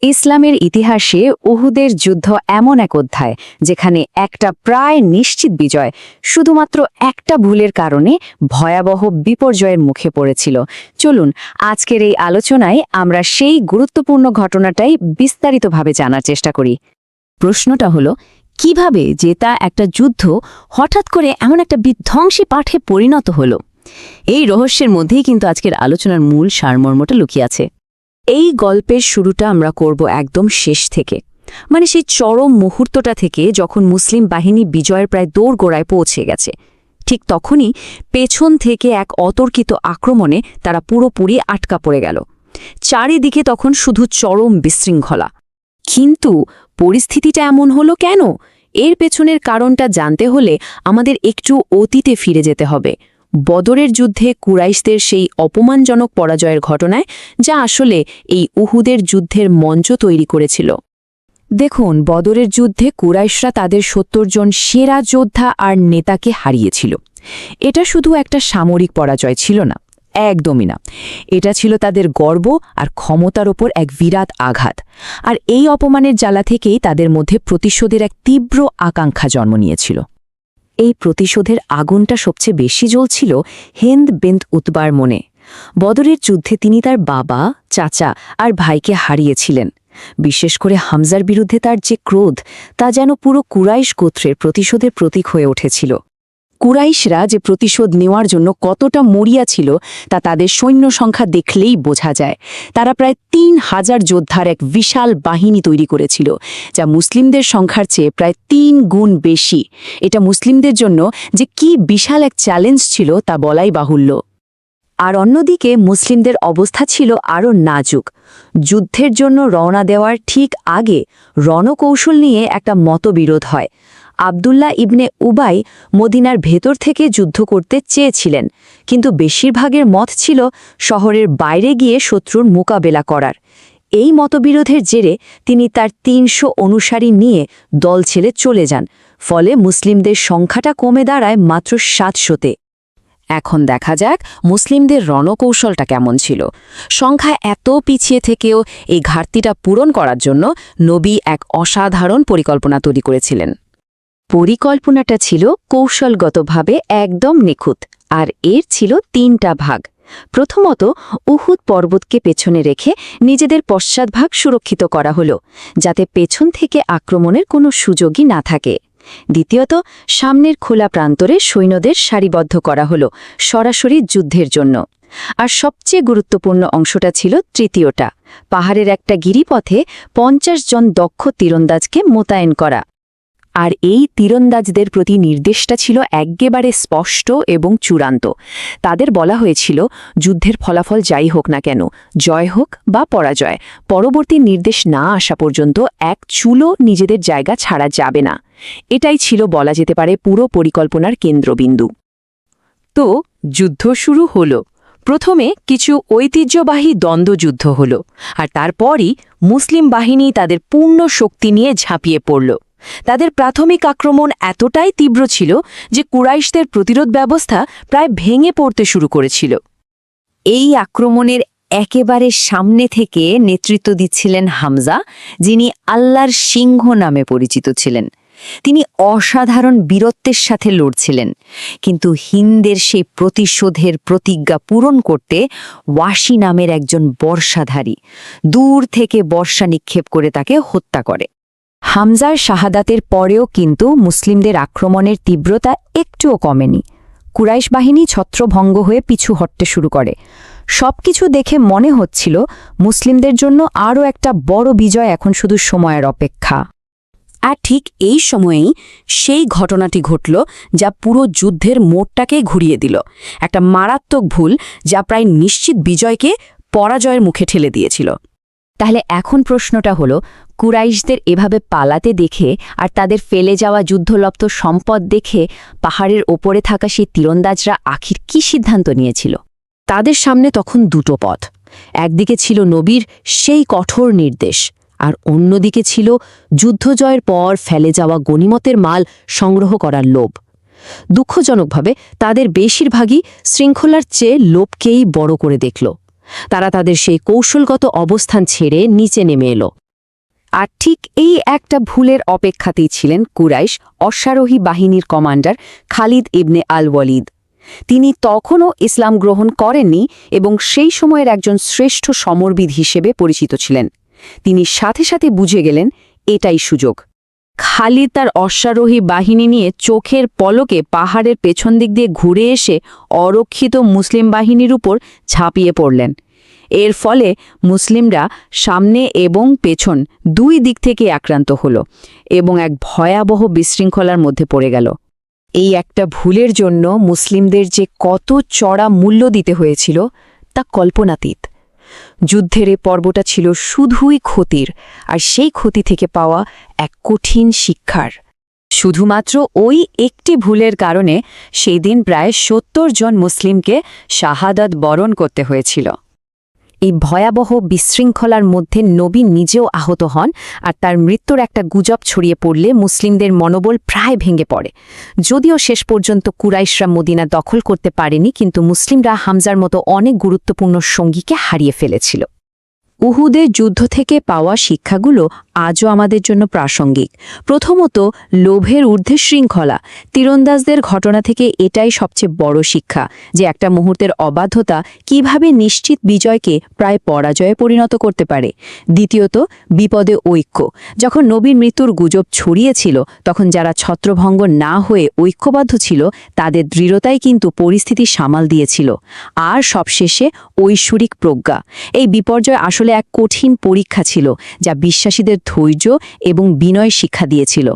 ইসলামের ইতিহাসে উহুদের যুদ্ধ এমন এক অধ্যায় যেখানে একটা প্রায় নিশ্চিত বিজয় শুধুমাত্র একটা ভুলের কারণে ভয়াবহ বিপর্যয়ের মুখে পড়েছিল। চলুন আজকের এই আলোচনায় আমরা সেই গুরুত্বপূর্ণ ঘটনাটাই বিস্তারিতভাবে জানার চেষ্টা করি। প্রশ্নটা হলো, কিভাবে জেতা একটা যুদ্ধ হঠাৎ করে এমন একটা বিধ্বংসী পাঠে পরিণত হলো? এই রহস্যের মধ্যেই কিন্তু আজকের আলোচনার মূল সারমর্মটা লুকিয়ে আছে। এই গল্পের শুরুটা আমরা করব একদম শেষ থেকে, মানে সেই চরম মুহূর্তটা থেকে, যখন মুসলিম বাহিনী বিজয়ের প্রায় দোরগোড়ায় পৌঁছে গেছে। ঠিক তখনই পেছন থেকে এক অতর্কিত আক্রমণে তারা পুরোপুরি আটকা পড়ে গেল। চারিদিকে তখন শুধু চরম বিশৃঙ্খলা। কিন্তু পরিস্থিতিটা এমন হলো কেন? এর পেছনের কারণটা জানতে হলে আমাদের একটু অতীতে ফিরে যেতে হবে, বদরের যুদ্ধে কুরাইশদের সেই অপমানজনক পরাজয়ের ঘটনায়, যা আসলে এই উহুদের যুদ্ধের মঞ্চ তৈরি করেছিল। দেখুন, বদরের যুদ্ধে কুরাইশরা তাদের ৭০ জন সেরা যোদ্ধা আর নেতাকে হারিয়েছিল। এটা শুধু একটা সামরিক পরাজয় ছিল না, একদমই না। এটা ছিল তাদের গর্ব আর ক্ষমতার ওপর এক বিরাট আঘাত। আর এই অপমানের জ্বালা থেকেই তাদের মধ্যে প্রতিশোধের এক তীব্র আকাঙ্ক্ষা জন্ম নিয়েছিল। এই প্রতিশোধের আগুনটা সবচেয়ে বেশি জ্বলছিল হিন্দ বিনত উতবার মনে। বদরের যুদ্ধে তিনি তার বাবা, চাচা আর ভাইকে হারিয়েছিলেন। বিশেষ করে হামজার বিরুদ্ধে তার যে ক্রোধ, তা যেন পুরো কুরাইশ গোত্রের প্রতিশোধের প্রতীক হয়ে উঠেছিল। কুরাইশরা যে প্রতিশোধ নেওয়ার জন্য কতটা মরিয়া ছিল তা তাদের সৈন্য সংখ্যা দেখলেই বোঝা যায়। তারা প্রায় ৩,০০০ যোদ্ধার এক বিশাল বাহিনী তৈরি করেছিল, যা মুসলিমদের সংখ্যার চেয়ে প্রায় ৩ গুণ বেশি। এটা মুসলিমদের জন্য যে কি বিশাল এক চ্যালেঞ্জ ছিল তা বলাই বাহুল্য। আর অন্যদিকে মুসলিমদের অবস্থা ছিল আরও নাজুক। যুদ্ধের জন্য রওনা দেওয়ার ঠিক আগে রণকৌশল নিয়ে একটা মতবিরোধ হয়। আবদুল্লাহ ইবনে উবাই মদিনার ভেতর থেকে যুদ্ধ করতে চেয়েছিলেন, কিন্তু বেশিরভাগের মত ছিল শহরের বাইরে গিয়ে শত্রুর মোকাবেলা করার। এই মতবিরোধের জেরে তিনি তার ৩০০ অনুসারী নিয়ে দল ছেড়ে চলে যান। ফলে মুসলিমদের সংখ্যাটা কমে দাঁড়ায় মাত্র ৭০০-তে। এখন দেখা যাক মুসলিমদের রণকৌশলটা কেমন ছিল। সংখ্যা এত পিছিয়ে থেকেও এই ঘাটতিটা পূরণ করার জন্য নবী এক অসাধারণ পরিকল্পনা তৈরি করেছিলেন। পরিকল্পনাটা ছিল কৌশলগতভাবে একদম নিখুঁত, আর এর ছিল ৩টা ভাগ। প্রথমত, উহুদ পর্বতকে পেছনে রেখে নিজেদের পশ্চাৎভাগ সুরক্ষিত করা হলো, যাতে পেছন থেকে আক্রমণের কোনো সুযোগই না থাকে। দ্বিতীয়ত, সামনের খোলা প্রান্তরে সৈন্যদের সারিবদ্ধ করা হলো সরাসরি যুদ্ধের জন্য। আর সবচেয়ে গুরুত্বপূর্ণ অংশটা ছিল তৃতীয়টা, পাহাড়ের একটা গিরিপথে ৫০ জন দক্ষ তীরন্দাজকে মোতায়েন করা। আর এই তীরন্দাজদের প্রতি নির্দেশটা ছিল একেবারে স্পষ্ট এবং চূড়ান্ত। তাদের বলা হয়েছিল, যুদ্ধের ফলাফল যাই হোক না কেন, জয় হোক বা পরাজয়, পরবর্তী নির্দেশ না আসা পর্যন্ত এক চুলও নিজেদের জায়গা ছাড়া যাবে না। এটাই ছিল বলা যেতে পারে পুরো পরিকল্পনার কেন্দ্রবিন্দু। তো যুদ্ধ শুরু হলো। প্রথমে কিছু ঐতিহ্যবাহী দ্বন্দ্বযুদ্ধ হল, আর তারপরই মুসলিম বাহিনী তাদের পূর্ণ শক্তি নিয়ে ঝাঁপিয়ে পড়ল। তাদের প্রাথমিক আক্রমণ এতটাই তীব্র ছিল যে কুরাইশদের প্রতিরোধ ব্যবস্থা প্রায় ভেঙে পড়তে শুরু করেছিল। এই আক্রমণের একেবারে সামনে থেকে নেতৃত্ব দিচ্ছিলেন হামজা, যিনি আল্লাহর সিংহ নামে পরিচিত ছিলেন। তিনি অসাধারণ বীরত্বের সাথে লড়ছিলেন, কিন্তু হিন্দের সেই প্রতিশোধের প্রতিজ্ঞা পূরণ করতে ওয়াসি নামের একজন বর্ষাধারী দূর থেকে বর্ষা নিক্ষেপ করে তাকে হত্যা করে। হামজার শাহাদাতের পরেও কিন্তু মুসলিমদের আক্রমণের তীব্রতা একটুও কমেনি। কুরাইশ বাহিনী ছত্রভঙ্গ হয়ে পিছু হটতে শুরু করে। সবকিছু দেখে মনে হচ্ছিল মুসলিমদের জন্য আরও একটা বড় বিজয় এখন শুধু সময়ের অপেক্ষা। আর ঠিক এই সময়েই সেই ঘটনাটি ঘটল যা পুরো যুদ্ধের মোড়টাকে ঘুরিয়ে দিল। একটা মারাত্মক ভুল যা প্রায় নিশ্চিত বিজয়কে পরাজয়ের মুখে ঠেলে দিয়েছিল। তাহলে এখন প্রশ্নটা হলো, কুরাইশদের এভাবে পালাতে দেখে আর তাদের ফেলে যাওয়া যুদ্ধলব্ধ সম্পদ দেখে পাহাড়ের ওপরে থাকা সেই তীরন্দাজরা আখির কি সিদ্ধান্ত নিয়েছিল? তাদের সামনে তখন দুটো পথ। একদিকে ছিল নবীর সেই কঠোর নির্দেশ, আর অন্যদিকে ছিল যুদ্ধজয়ের পর ফেলে যাওয়া গনিমতের মাল সংগ্রহ করার লোভ। দুঃখজনকভাবে তাদের বেশিরভাগই শৃঙ্খলার চেয়ে লোভকেই বড় করে দেখল। তারা তাদের সেই কৌশলগত অবস্থান ছেড়ে নিচে নেমে এলো। আর ঠিক এই একটা ভুলের অপেক্ষাতেই ছিলেন কুরাইশ অশ্বারোহী বাহিনীর কমান্ডার খালিদ ইবনে আল ওয়ালিদ। তিনি তখনও ইসলাম গ্রহণ করেননি এবং সেই সময়ের একজন শ্রেষ্ঠ সমরবিদ হিসেবে পরিচিত ছিলেন। তিনি সাথে সাথে বুঝে গেলেন এটাই সুযোগ। খালিদ তার অশ্বারোহী বাহিনী নিয়ে চোখের পলকে পাহাড়ের পেছন দিক দিয়ে ঘুরে এসে অরক্ষিত মুসলিম বাহিনীর উপর ঝাঁপিয়ে পড়লেন। এর ফলে মুসলিমরা সামনে এবং পেছন দুই দিক থেকে আক্রান্ত হল এবং এক ভয়াবহ বিশৃঙ্খলার মধ্যে পড়ে গেল। এই একটা ভুলের জন্য মুসলিমদের যে কত চড়া মূল্য দিতে হয়েছিল তা কল্পনাতীত। যুদ্ধের এ পর্বটা ছিল শুধুই ক্ষতির, আর সেই ক্ষতি থেকে পাওয়া এক কঠিন শিক্ষার। শুধুমাত্র ওই একটি ভুলের কারণে সেই দিন প্রায় ৭০ জন মুসলিমকে শাহাদাত বরণ করতে হয়েছিল। এই ভয়াবহ বিশৃঙ্খলার মধ্যে নবী নিজেও আহত হন, আর তার মৃত্যুর একটা গুজব ছড়িয়ে পড়লে মুসলিমদের মনোবল প্রায় ভেঙে পড়ে। যদিও শেষ পর্যন্ত কুরাইশরা মদিনা দখল করতে পারেনি, কিন্তু মুসলিমরা হামজার মতো অনেক গুরুত্বপূর্ণ সঙ্গীকে হারিয়ে ফেলেছিল। উহুদের যুদ্ধ থেকে পাওয়া শিক্ষাগুলো আজও আমাদের জন্য প্রাসঙ্গিক। প্রথমত, লোভের ঊর্ধ্বে শৃঙ্খলা। তীরন্দাজদের ঘটনা থেকে এটাই সবচেয়ে বড় শিক্ষা, যে একটা মুহূর্তের অবাধ্যতা কিভাবে নিশ্চিত বিজয়কে প্রায় পরাজয়ে পরিণত করতে পারে। দ্বিতীয়ত, বিপদে ঐক্য। যখন নবীর মৃত্যুর গুজব ছড়িয়েছিল, তখন যারা ছত্রভঙ্গ না হয়ে ঐক্যবদ্ধ ছিল, তাদের দৃঢ়তাই কিন্তু পরিস্থিতি সামাল দিয়েছিল। আর সবশেষে ঐশ্বরিক প্রজ্ঞা। এই বিপর্যয় আসলে এক কঠিন পরীক্ষা ছিল, যা বিশ্বাসীদের ধৈর্য এবং বিনয় শিক্ষা দিয়েছিল।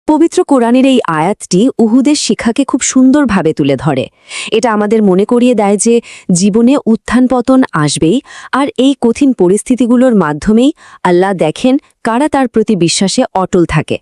পবিত্র কোরআনের এই আয়াতটি উহুদের শিক্ষাকে খুব সুন্দরভাবে তুলে ধরে। এটা আমাদের মনে করিয়ে দেয় যে জীবনে উত্থান পতন আসবেই, আর এই কঠিন পরিস্থিতিগুলোর মাধ্যমেই আল্লাহ দেখেন কারা তার প্রতি বিশ্বাসে অটল থাকে।